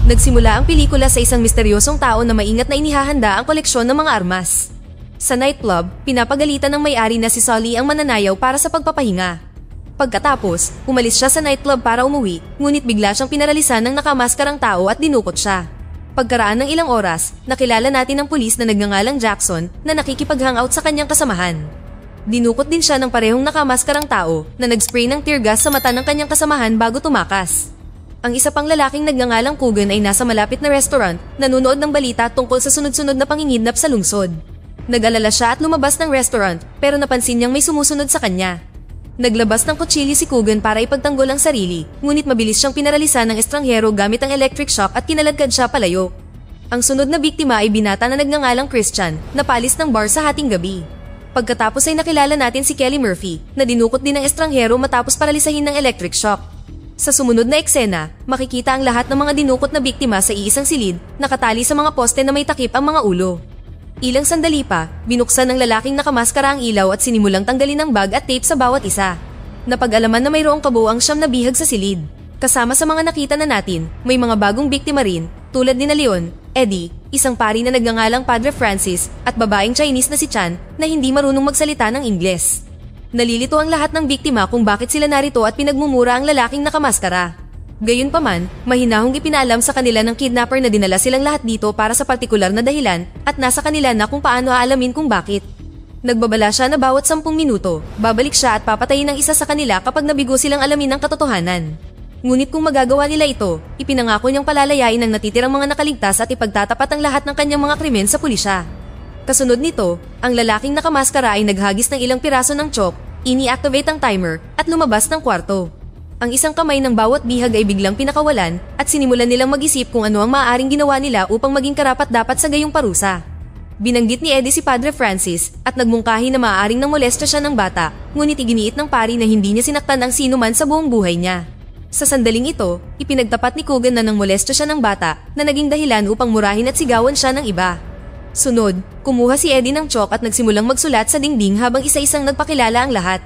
Nagsimula ang pelikula sa isang misteryosong tao na maingat na inihahanda ang koleksyon ng mga armas. Sa nightclub, pinapagalitan ng may-ari na si Sully ang mananayaw para sa pagpapahinga. Pagkatapos, umalis siya sa nightclub para umuwi, ngunit bigla siyang pinaralisan ng nakamaskarang tao at dinukot siya. Pagkaraan ng ilang oras, nakilala natin ang pulis na nagngangalang Jackson na nakikipag-hangout sa kanyang kasamahan. Dinukot din siya ng parehong nakamaskarang tao na nag-spray ng tear gas sa mata ng kanyang kasamahan bago tumakas. Ang isa pang lalaking nagngangalang Coogan ay nasa malapit na restaurant, nanonood ng balita tungkol sa sunod-sunod na panginidnap sa lungsod. Nag-alala siya at lumabas ng restaurant pero napansin niyang may sumusunod sa kanya. Naglabas ng kutsilyo si Coogan para ipagtanggol ang sarili, ngunit mabilis siyang pinaralisan ng estranghero gamit ang electric shock at kinaladkad siya palayo. Ang sunod na biktima ay binata na nagngangalang Christian, na palis ng bar sa hating gabi. Pagkatapos ay nakilala natin si Kelly Murphy, na dinukot din ng estranghero matapos paralisahin ng electric shock. Sa sumunod na eksena, makikita ang lahat ng mga dinukot na biktima sa iisang silid, nakatali sa mga poste na may takip ang mga ulo. Ilang sandali pa, binuksan ng lalaking nakamaskara ang ilaw at sinimulang tanggalin ang bag at tape sa bawat isa. Napag-alaman na mayroong kabuuang 9 na bihag sa silid. Kasama sa mga nakita na natin, may mga bagong biktima rin, tulad ni na Leon, Eddie, isang pari na nagngangalang Padre Francis, at babaeng Chinese na si Chan na hindi marunong magsalita ng Ingles. Nalilito ang lahat ng biktima kung bakit sila narito at pinagmumura ang lalaking nakamaskara. Gayunpaman, mahinahong ipinaalam sa kanila ng kidnapper na dinala silang lahat dito para sa partikular na dahilan at nasa kanila na kung paano aalamin kung bakit. Nagbabala siya na bawat 10 minuto, babalik siya at papatayin ang isa sa kanila kapag nabigo silang alamin ang katotohanan. Ngunit kung magagawa nila ito, ipinangako niyang palalayain ang natitirang mga nakaligtas at ipagtatapat ang lahat ng kanyang mga krimen sa pulisya. Kasunod nito, ang lalaking nakamaskara ay naghagis ng ilang piraso ng chalk, ini-activate ang timer, at lumabas ng kwarto. Ang isang kamay ng bawat bihag ay biglang pinakawalan at sinimulan nilang mag-isip kung ano ang maaaring ginawa nila upang maging karapat-dapat sa gayong parusa. Binanggit ni Eddie si Padre Francis at nagmungkahi na maaaring nang molesta siya ng bata, ngunit iginiit ng pari na hindi niya sinaktan ang sino man sa buong buhay niya. Sa sandaling ito, ipinagtapat ni Coogan na nang molesta siya ng bata na naging dahilan upang murahin at sigawan siya ng iba. Sunod, kumuha si Eddie ng chalk at nagsimulang magsulat sa dingding habang isa-isang nagpakilala ang lahat.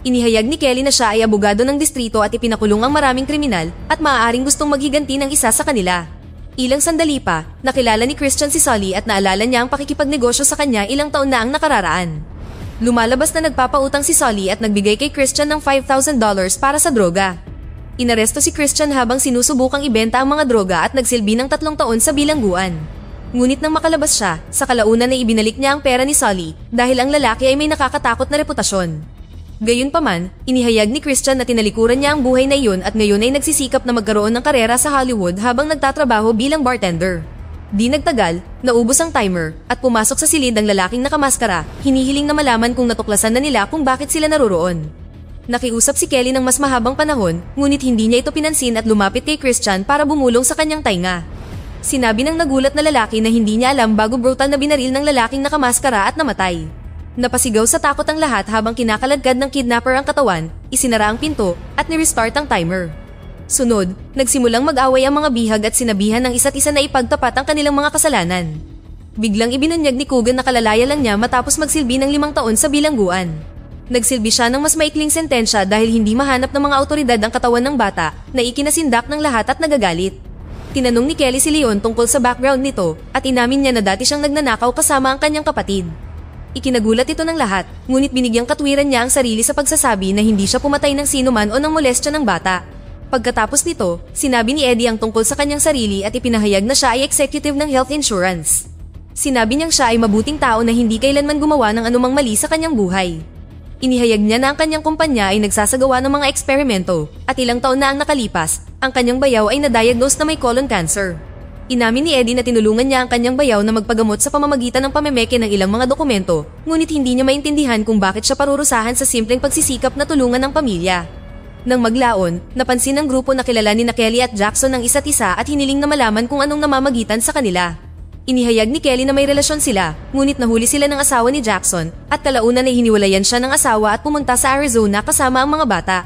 Inihayag ni Kelly na siya ay abogado ng distrito at ipinakulong ang maraming kriminal at maaaring gustong maghiganti ng isa sa kanila. Ilang sandali pa, nakilala ni Christian si Sully at naalala niya ang pakikipagnegosyo sa kanya ilang taon na ang nakararaan. Lumalabas na nagpapautang si Sully at nagbigay kay Christian ng $5,000 para sa droga. Inaresto si Christian habang sinusubukang ibenta ang mga droga at nagsilbi ng 3 taon sa bilangguan. Ngunit nang makalabas siya, sa kalaunan ay ibinalik niya ang pera ni Sully dahil ang lalaki ay may nakakatakot na reputasyon. Gayunpaman, inihayag ni Christian na tinalikuran niya ang buhay na iyon at ngayon ay nagsisikap na magkaroon ng karera sa Hollywood habang nagtatrabaho bilang bartender. Di nagtagal, naubos ang timer at pumasok sa silid ang lalaking nakamaskara, hinihiling na malaman kung natuklasan na nila kung bakit sila naroroon. Nakiusap si Kelly ng mas mahabang panahon, ngunit hindi niya ito pinansin at lumapit kay Christian para bumulong sa kanyang tainga. Sinabi ng nagulat na lalaki na hindi niya alam bago brutal na binaril ng lalaking nakamaskara at namatay. Napasigaw sa takot ang lahat habang kinakaladkad ng kidnapper ang katawan, isinara ang pinto at ni-restart ang timer. Sunod, nagsimulang mag-away ang mga bihag at sinabihan ng isa't isa na ipagtapat ang kanilang mga kasalanan. Biglang ibinunyag ni Coogan na kalalaya lang niya matapos magsilbi ng 5 taon sa bilangguan. Nagsilbi siya ng mas maikling sentensya dahil hindi mahanap ng mga autoridad ang katawan ng bata na ikinasindak ng lahat at nagagalit. Tinanong ni Kelly si Leon tungkol sa background nito at inamin niya na dati siyang nagnanakaw kasama ang kanyang kapatid. Ikinagulat ito ng lahat, ngunit binigyang katwiran niya ang sarili sa pagsasabi na hindi siya pumatay ng sinuman o ng molestya ng bata. Pagkatapos nito, sinabi ni Eddie ang tungkol sa kanyang sarili at ipinahayag na siya ay executive ng health insurance. Sinabi niyang siya ay mabuting tao na hindi kailanman gumawa ng anumang mali sa kanyang buhay. Inihayag niya na ang kanyang kumpanya ay nagsasagawa ng mga eksperimento at ilang taon na ang nakalipas, ang kanyang bayaw ay na-diagnose na may colon cancer. Inamin ni Eddie na tinulungan niya ang kanyang bayaw na magpagamot sa pamamagitan ng pamemeke ng ilang mga dokumento, ngunit hindi niya maintindihan kung bakit siya parurusahan sa simpleng pagsisikap na tulungan ng pamilya. Nang maglaon, napansin ng grupo na kilala ni Kelly at Jackson ang isa't isa at hiniling na malaman kung anong namamagitan sa kanila. Inihayag ni Kelly na may relasyon sila, ngunit nahuli sila ng asawa ni Jackson at kalaunan ay hiniwalayan siya ng asawa at pumunta sa Arizona kasama ang mga bata.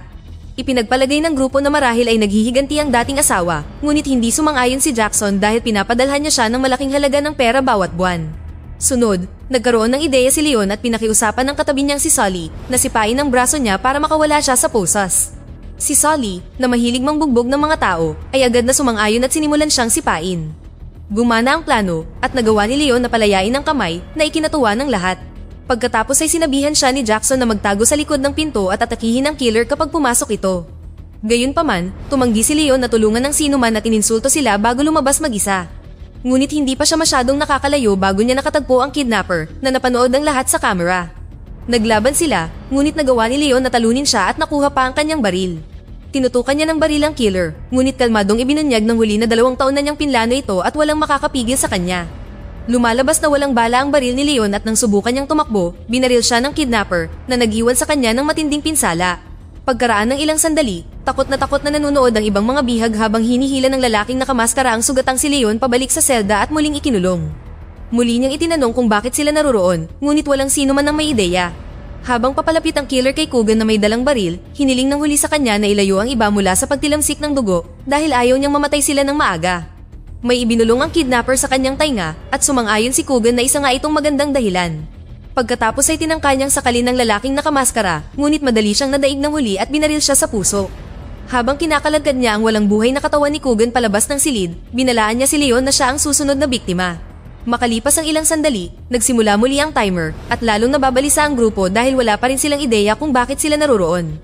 Ipinagpalagay ng grupo na marahil ay naghihiganti ang dating asawa, ngunit hindi sumang-ayon si Jackson dahil pinapadalhan niya siya ng malaking halaga ng pera bawat buwan. Sunod, nagkaroon ng ideya si Leon at pinakiusapan ng katabi niyang si Sully na sipain ang braso niya para makawala siya sa posas. Si Sully, na mahilig mangbugbog ng mga tao, ay agad na sumang-ayon at sinimulan siyang sipain. Gumana ang plano at nagawa ni Leon na palayain ang kamay na ikinatuwa ng lahat. Pagkatapos ay sinabihan siya ni Jackson na magtago sa likod ng pinto at atakihin ang killer kapag pumasok ito. Gayunpaman, tumanggi si Leon na tulungan ng sinuman at ininsulto sila bago lumabas mag-isa. Ngunit hindi pa siya masyadong nakakalayo bago niya nakatagpo ang kidnapper na napanood ng lahat sa camera. Naglaban sila, ngunit nagawa ni Leon na talunin siya at nakuha pa ang kanyang baril. Tinutukan niya ng baril ang killer, ngunit kalmadong ibinunyag ng huli na 2 taon na niyang pinlano ito at walang makakapigil sa kanya. Lumalabas na walang bala ang baril ni Leon at nang subukan niyang tumakbo, binaril siya ng kidnapper na nag-iwan sa kanya ng matinding pinsala. Pagkaraan ng ilang sandali, takot na nanonood ang ibang mga bihag habang hinihila ng lalaking nakamaskara ang sugatang si Leon pabalik sa selda at muling ikinulong. Muli niyang itinanong kung bakit sila naroroon, ngunit walang sino man ang may ideya. Habang papalapit ang killer kay Coogan na may dalang baril, hiniling ng huli sa kanya na ilayo ang iba mula sa pagtilamsik ng dugo dahil ayaw niyang mamatay sila ng maaga. May ibinulong ang kidnapper sa kanyang tainga at sumang-ayon si Coogan na isa nga itong magandang dahilan. Pagkatapos ay tinangka niyang sakalin ng lalaking nakamaskara, ngunit madali siyang nadaig ng huli at binaril siya sa puso. Habang kinakalagad niya ang walang buhay na katawan ni Coogan palabas ng silid, binalaan niya si Leon na siya ang susunod na biktima. Makalipas ang ilang sandali, nagsimula muli ang timer at lalong nababalisa ang grupo dahil wala pa rin silang ideya kung bakit sila naroroon.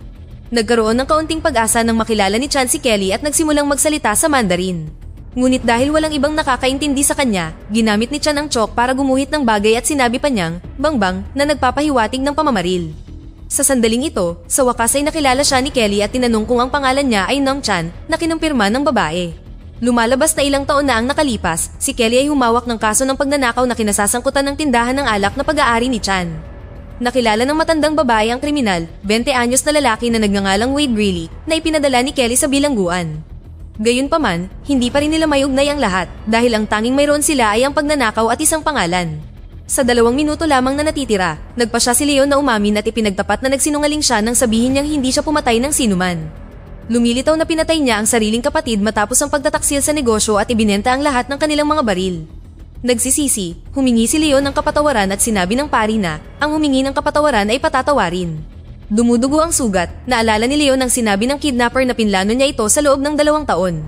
Nagkaroon ng kaunting pag-asa nang makilala ni Chan si Kelly at nagsimulang magsalita sa Mandarin. Ngunit dahil walang ibang nakakaintindi sa kanya, ginamit ni Chan ang chalk para gumuhit ng bagay at sinabi pa niyang, bangbang, na nagpapahiwatig ng pamamaril. Sa sandaling ito, sa wakas ay nakilala siya ni Kelly at tinanong kung ang pangalan niya ay Nong Chan na kinumpirma ng babae. Lumalabas na ilang taon na ang nakalipas, si Kelly ay humawak ng kaso ng pagnanakaw na kinasasangkutan ng tindahan ng alak na pag-aari ni Chan. Nakilala ng matandang babae ang kriminal, 20 anyos na lalaki na nagngangalang Wade Greeley, na ipinadala ni Kelly sa bilangguan. Gayunpaman, hindi pa rin nila mayugnay ang lahat dahil ang tanging mayroon sila ay ang pagnanakaw at isang pangalan. Sa 2 minuto lamang na natitira, nagpa siya si Leon na umamin at ipinagtapat na nagsinungaling siya nang sabihin niyang hindi siya pumatay ng sinuman. Lumilitaw na pinatay niya ang sariling kapatid matapos ang pagtataksil sa negosyo at ibinenta ang lahat ng kanilang mga baril. Nagsisisi, humingi si Leon ng kapatawaran at sinabi ng pari na ang humingi ng kapatawaran ay patatawarin. Dumudugo ang sugat, naalala ni Leon ang sinabi ng kidnapper na pinlano niya ito sa loob ng 2 taon.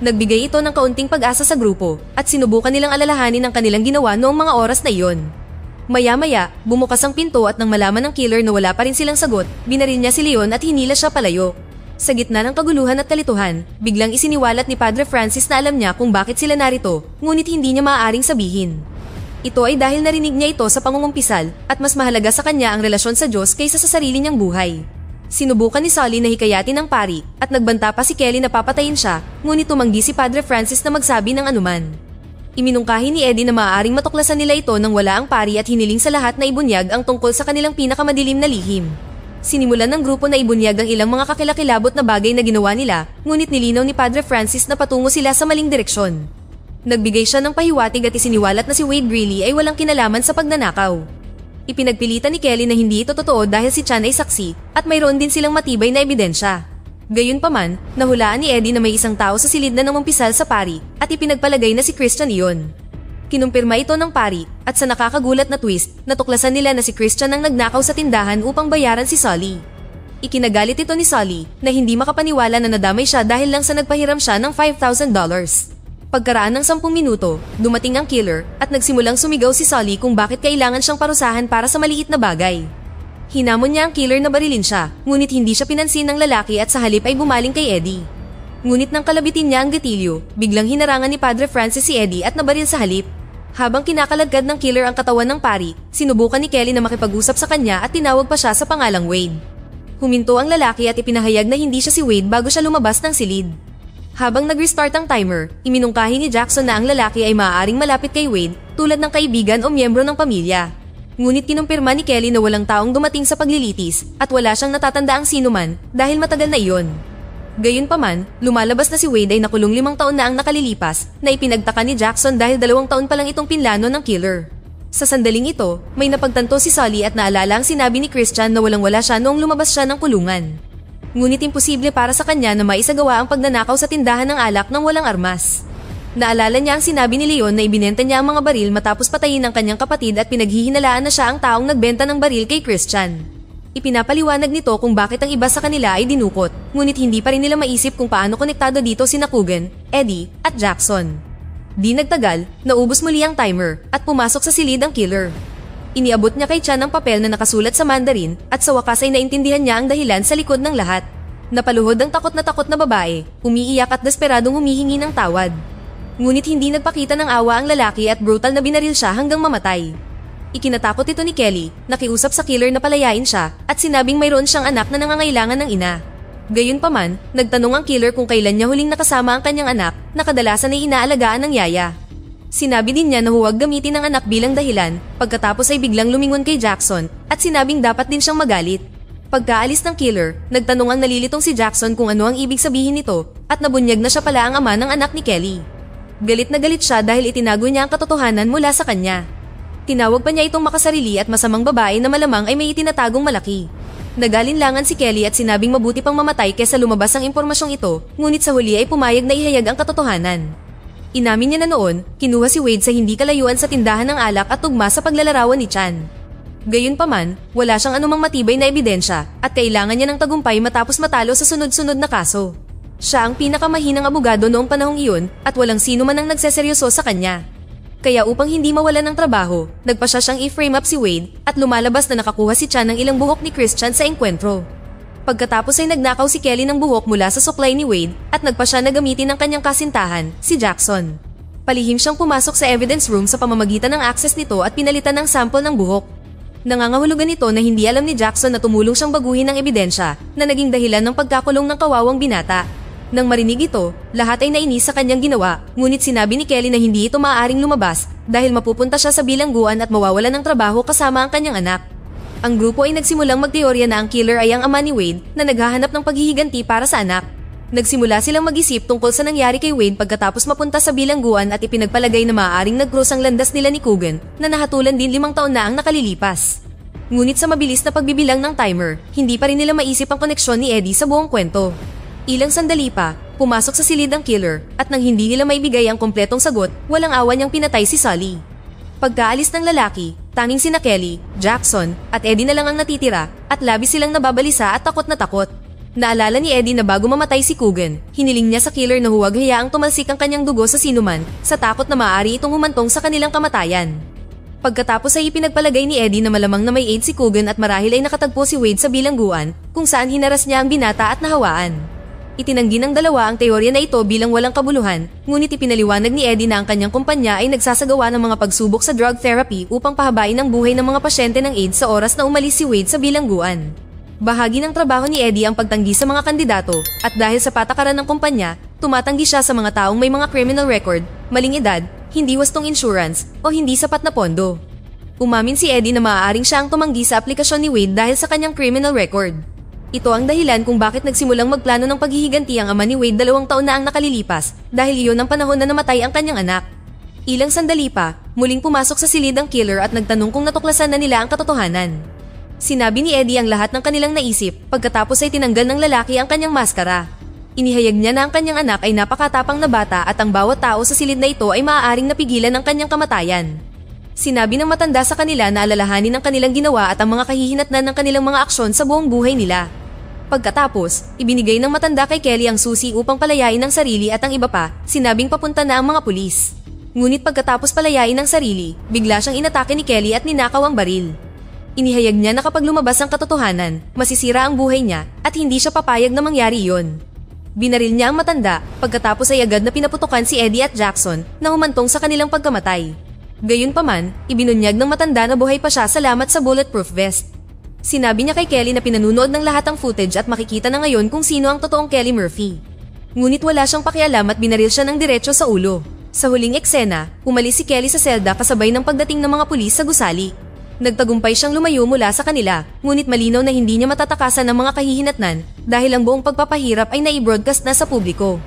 Nagbigay ito ng kaunting pag-asa sa grupo at sinubukan nilang alalahanin ang kanilang ginawa noong mga oras na iyon. Maya-maya, bumukas ang pinto at nang malaman ng killer na wala pa rin silang sagot, binaril niya si Leon at hinila siya palayo. Sa gitna ng kaguluhan at kalituhan, biglang isiniwalat ni Padre Francis na alam niya kung bakit sila narito, ngunit hindi niya maaaring sabihin. Ito ay dahil narinig niya ito sa pangungumpisal at mas mahalaga sa kanya ang relasyon sa Diyos kaysa sa sarili niyang buhay. Sinubukan ni Sully na hikayatin ang pari at nagbanta pa si Kelly na papatayin siya, ngunit tumanggi si Padre Francis na magsabi ng anuman. Iminungkahi ni Eddie na maaaring matuklasan nila ito nang wala ang pari at hiniling sa lahat na ibunyag ang tungkol sa kanilang pinakamadilim na lihim. Sinimulan ng grupo na ibunyag ang ilang mga kakilakilabot na bagay na ginawa nila, ngunit nilinaw ni Padre Francis na patungo sila sa maling direksyon. Nagbigay siya ng pahiwatig at isiniwalat na si Wade Greeley ay walang kinalaman sa pagnanakaw. Ipinagpilitan ni Kelly na hindi ito totoo dahil si Chan ay saksi at mayroon din silang matibay na ebidensya. Gayunpaman, nahulaan ni Eddie na may isang tao sa silid na namumpisal sa pari at ipinagpalagay na si Christian iyon. Kinumpirma ito ng pari at sa nakakagulat na twist, natuklasan nila na si Christian ang nagnakaw sa tindahan upang bayaran si Sully. Ikinagalit ito ni Sully na hindi makapaniwala na nadamay siya dahil lang sa nagpahiram siya ng $5,000. Pagkaraan ng 10 minuto, dumating ang killer at nagsimulang sumigaw si Sully kung bakit kailangan siyang parusahan para sa maliit na bagay. Hinamon niya ang killer na barilin siya, ngunit hindi siya pinansin ng lalaki at sa halip ay bumaling kay Eddie. Ngunit nang kalabitin niya ang gatilyo, biglang hinarangan ni Padre Francis si Eddie at nabaril sa halip. Habang kinakalagad ng killer ang katawan ng pari, sinubukan ni Kelly na makipag-usap sa kanya at tinawag pa siya sa pangalang Wade. Huminto ang lalaki at ipinahayag na hindi siya si Wade bago siya lumabas ng silid. Habang nag-restart ang timer, iminungkahi ni Jackson na ang lalaki ay maaaring malapit kay Wade tulad ng kaibigan o miyembro ng pamilya. Ngunit kinumpirma ni Kelly na walang taong dumating sa paglilitis at wala siyang natatandaang sinuman dahil matagal na iyon. Gayunpaman, lumalabas na si Wade ay nakulong 5 taon na ang nakalilipas na ipinagtaka ni Jackson dahil 2 taon pa lang itong pinlano ng killer. Sa sandaling ito, may napagtanto si Sully at naalala ang sinabi ni Christian na walang-wala siya noong lumabas siya ng kulungan. Ngunit imposible para sa kanya na maisagawa ang pagnanakaw sa tindahan ng alak nang walang armas. Naalala niya ang sinabi ni Leon na ibinenta niya ang mga baril matapos patayin ang kanyang kapatid at pinaghihinalaan na siya ang taong nagbenta ng baril kay Christian. Ipinapaliwanag nito kung bakit ang iba sa kanila ay dinukot, ngunit hindi pa rin nila maisip kung paano konektado dito sina Coogan, Eddie, at Jackson. Di nagtagal, naubos muli ang timer at pumasok sa silid ang killer. Iniabot niya kay Chan ang papel na nakasulat sa Mandarin at sa wakas ay naintindihan niya ang dahilan sa likod ng lahat. Napaluhod ang takot na babae, umiiyak at desperadong humihingi ng tawad. Ngunit hindi nagpakita ng awa ang lalaki at brutal na binaril siya hanggang mamatay. Ikinatakot ito ni Kelly, nakiusap sa killer na palayain siya at sinabing mayroon siyang anak na nangangailangan ng ina. Gayunpaman, nagtanong ang killer kung kailan niya huling nakasama ang kanyang anak na kadalasan ay inaalagaan ng yaya. Sinabi din niya na huwag gamitin ang anak bilang dahilan, pagkatapos ay biglang lumingon kay Jackson at sinabing dapat din siyang magalit. Pagkaalis ng killer, nagtanong ang nalilitong si Jackson kung ano ang ibig sabihin nito at nabunyag na siya pala ang ama ng anak ni Kelly. Galit na galit siya dahil itinago niya ang katotohanan mula sa kanya. Tinawag pa niya itong makasarili at masamang babae na malamang ay may itinatagong malaki. Nagalinlangan si Kelly at sinabing mabuti pang mamatay kaysa lumabas ang impormasyong ito, ngunit sa huli ay pumayag na ihayag ang katotohanan. Inamin niya na noon, kinuha si Wade sa hindi kalayuan sa tindahan ng alak at tugma sa paglalarawan ni Chan. Gayunpaman, wala siyang anumang matibay na ebidensya at kailangan niya ng tagumpay matapos matalo sa sunod-sunod na kaso. Siya ang pinakamahinang abogado noong panahong iyon at walang sino man ang nagseseryoso sa kanya. Kaya upang hindi mawalan ng trabaho, nagpa siya siyang i-frame up si Wade at lumalabas na nakakuha si Chan ng ilang buhok ni Christian sa engkwentro. Pagkatapos ay nagnakaw si Kelly ng buhok mula sa supply ni Wade at nagpa siya na gamitin ng kanyang kasintahan, si Jackson. Palihim siyang pumasok sa evidence room sa pamamagitan ng access nito at pinalitan ng sample ng buhok. Nangangahulugan ito na hindi alam ni Jackson na tumulong siyang baguhin ang ebidensya na naging dahilan ng pagkakulong ng kawawang binata. Nang marinig ito, lahat ay nainis sa kanyang ginawa, ngunit sinabi ni Kelly na hindi ito maaaring lumabas dahil mapupunta siya sa bilangguan at mawawalan ng trabaho kasama ang kanyang anak. Ang grupo ay nagsimulang magteorya na ang killer ay ang ama ni Wade na naghahanap ng paghihiganti para sa anak. Nagsimula silang mag-isip tungkol sa nangyari kay Wade pagkatapos mapunta sa bilangguan at ipinagpalagay na maaaring nag-cross ang landas nila ni Coogan na nahatulan din 5 taon na ang nakalilipas. Ngunit sa mabilis na pagbibilang ng timer, hindi pa rin nila maisip ang koneksyon ni Eddie sa buong kwento. Ilang sandali pa, pumasok sa silid ang killer at nang hindi nila maibigay ang kompletong sagot, walang awa niyang pinatay si Sully. Pagkaalis ng lalaki, tanging sina Kelly, Jackson at Eddie na lang ang natitira at labis silang nababalisa at takot na takot. Naalala ni Eddie na bago mamatay si Coogan, hiniling niya sa killer na huwag hayaang tumalsik ang kanyang dugo sa sinuman sa takot na maaari itong humantong sa kanilang kamatayan. Pagkatapos ay ipinagpalagay ni Eddie na malamang na may AIDS si Coogan at marahil ay nakatagpo si Wade sa bilangguan kung saan hinaras niya ang binata at nahawaan. Itinanggi ng dalawa ang teorya na ito bilang walang kabuluhan, ngunit ipinaliwanag ni Eddie na ang kanyang kumpanya ay nagsasagawa ng mga pagsubok sa drug therapy upang pahabain ang buhay ng mga pasyente ng AIDS sa oras na umalis si Wade sa bilangguan. Bahagi ng trabaho ni Eddie ang pagtanggi sa mga kandidato at dahil sa patakaran ng kumpanya, tumatanggi siya sa mga taong may mga criminal record, maling edad, hindi wastong insurance o hindi sapat na pondo. Umamin si Eddie na maaaring siya ang tumanggi sa aplikasyon ni Wade dahil sa kanyang criminal record. Ito ang dahilan kung bakit nagsimulang magplano ng paghihiganti ang ama ni Wade 2 taon na ang nakalilipas dahil iyon ang panahon na namatay ang kanyang anak. Ilang sandali pa, muling pumasok sa silid ang killer at nagtanong kung natuklasan na nila ang katotohanan. Sinabi ni Eddie ang lahat ng kanilang naisip pagkatapos ay tinanggal ng lalaki ang kanyang maskara. Inihayag niya na ang kanyang anak ay napakatapang na bata at ang bawat tao sa silid na ito ay maaaring napigilan ng kanyang kamatayan. Sinabi ng matanda sa kanila na alalahanin ang kanilang ginawa at ang mga kahihinatnan ng kanilang mga aksyon sa buong buhay nila. Pagkatapos, ibinigay ng matanda kay Kelly ang susi upang palayain ang sarili at ang iba pa, sinabing papunta na ang mga pulis. Ngunit pagkatapos palayain ang sarili, bigla siyang inatake ni Kelly at ninakaw ang baril. Inihayag niya na kapag lumabas ang katotohanan, masisira ang buhay niya at hindi siya papayag na mangyari iyon. Binaril niya ang matanda, pagkatapos ay agad na pinaputukan si Eddie at Jackson na humantong sa kanilang pagkamatay. Gayunpaman, ibinunyag ng matanda na buhay pa siya salamat sa bulletproof vest. Sinabi niya kay Kelly na pinanunood ng lahat ang footage at makikita na ngayon kung sino ang totoong Kelly Murphy. Ngunit wala siyang pakialam at binaril siya ng diretso sa ulo. Sa huling eksena, umalis si Kelly sa selda kasabay ng pagdating ng mga pulis sa gusali. Nagtagumpay siyang lumayo mula sa kanila, ngunit malinaw na hindi niya matatakasan ang mga kahihinatnan dahil ang buong pagpapahirap ay nai-broadcast na sa publiko.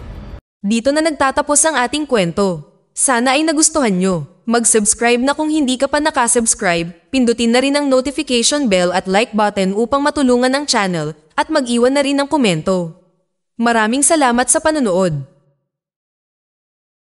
Dito na nagtatapos ang ating kwento. Sana ay nagustuhan nyo. Mag-subscribe na kung hindi ka pa nakasubscribe, pindutin na rin ang notification bell at like button upang matulungan ang channel at mag-iwan na rin ng komento. Maraming salamat sa panonood.